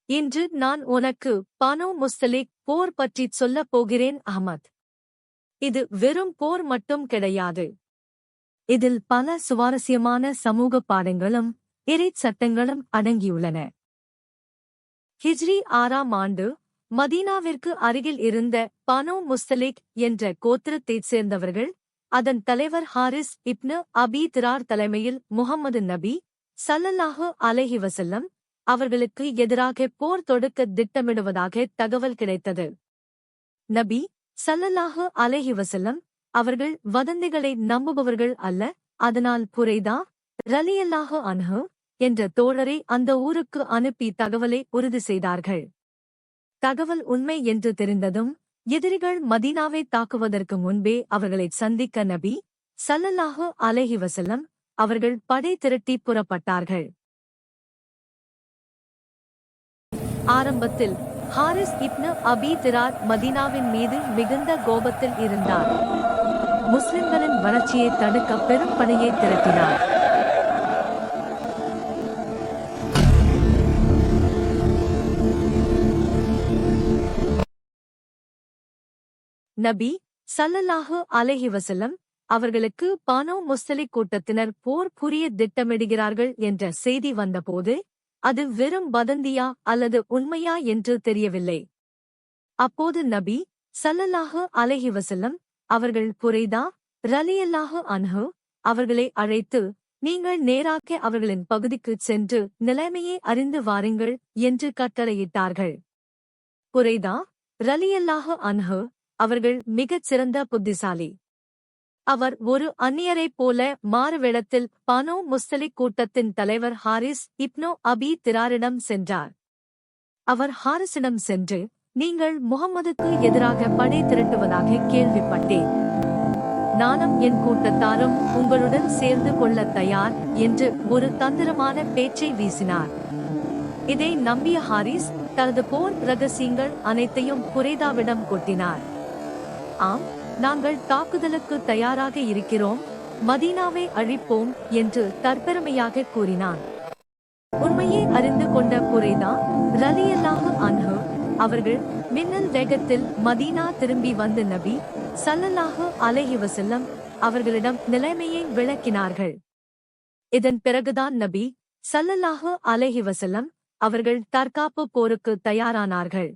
இன்று நான் உனக்கு பனோ முஸ்தலிக் போர் பற்றிச் சொல்லப் போகிறேன் அஹ்மத். இது வெறும் போர் மட்டும் கிடையாது. இதில் பல சுவாரஸ்யமான சமூக பாடங்களும் இறைச் சட்டங்களும் அடங்கியுள்ளன. ஹிஜ்ரி 6ஆம் ஆண்டு மதீனாவிற்கு அருகில் இருந்த பனோ முஸ்தலிக் என்ற கோத்திரத்தைச் சேர்ந்தவர்கள், அதன் தலைவர் ஹாரிஸ் இப்னு அபீ திரார் தலைமையில் முஹம்மது நபி ஸல்லல்லாஹு அலைஹி வஸல்லம் அவர்களுக்கு எதிராக போர் தொடுக்க திட்டமிடுவதாக தகவல் கிடைத்தது. நபி ஸல்லல்லாஹு அலைஹி வஸல்லம் அவர்கள் வதந்திகளை நம்புபவர்கள் அல்ல. அதனால் புரைதா ரலியல்லாஹு அன்ஹு என்ற தோழரை அந்த ஊருக்கு அனுப்பி தகவலை உறுதி செய்தார்கள். தகவல் உண்மை என்று தெரிந்ததும் எதிரிகள் மதீனாவை தாக்குவதற்கு முன்பே அவர்களை சந்திக்க நபி ஸல்லல்லாஹு அலைஹி வஸல்லம் அவர்கள் படை திரட்டி புறப்பட்டார்கள். ஆரம்பத்தில் ஹாரிஸ் இப்னு அபீ திரார் மதீனாவின் மீது மிகுந்த கோபத்தில் இருந்தார். முஸ்லிம்களின் வளர்ச்சியை தடுக்க பெரும் படையை திரட்டினார். நபி ஸல்லல்லாஹு அலைஹி வஸல்லம் அவர்களுக்கு பனோ முஸ்தலிக் கூட்டத்தினர் போர் புரிய திட்டமிடுகிறார்கள் என்ற செய்தி வந்தபோது அது வெறும் வதந்தியா அல்லது உண்மையா என்று தெரியவில்லை. அப்போது நபி ஸல்லல்லாஹு அலைஹி வஸல்லம் அவர்கள் புரைதா ரலியல்லாஹு அன்ஹு அவர்களை அழைத்து, நீங்கள் நேராக அவர்களின் பகுதிக்குச் சென்று நிலைமையை அறிந்து வாருங்கள் என்று கட்டளையிட்டார்கள். புரைதா ரலியல்லாஹு அன்ஹு அவர்கள் மிகச் சிறந்த புத்திசாலி. அவர் ஒரு அந்நியரைப் போல மாறுவேடத்தில் பனோ முஸ்தலிக் கூட்டத்தின் தலைவர் ஹாரிஸ் இப்னு அபீ திராரிடம் சென்றார். அவர் ஹாரிஸிடம் சென்று, நீங்கள் முஹம்மதுக்கு எதிராக படை திரட்டுவதாக கேள்விப்பட்டேன். நானும் என் கூட்டத்தாரும் உங்களுடன் சேர்ந்து கொள்ளத் தயார் என்று ஒரு தந்திரமான பேச்சை வீசினார். இதை நம்பிய ஹாரிஸ் தனது போர் ரகசியங்கள் அனைத்தையும் புரைதாவிடம் கொட்டினார். ஆம், நாங்கள் தாக்குதலுக்கு தயாராக இருக்கிறோம், மதீனாவை அழிப்போம் என்று தற்பெருமையாக கூறினான். உண்மையை அறிந்து கொண்ட புரைதா ரலியல்லாஹு அன்ஹு அவர்கள் மின்னல் வேகத்தில் மதீனா திரும்பி வந்து நபி ஸல்லல்லாஹு அலைஹி வஸல்லம் அவர்களிடம் நிலைமையை விளக்கினார்கள். இதன் பிறகுதான் நபி ஸல்லல்லாஹு அலைஹி வஸல்லம் அவர்கள் தற்காப்பு போருக்கு தயாரானார்கள்.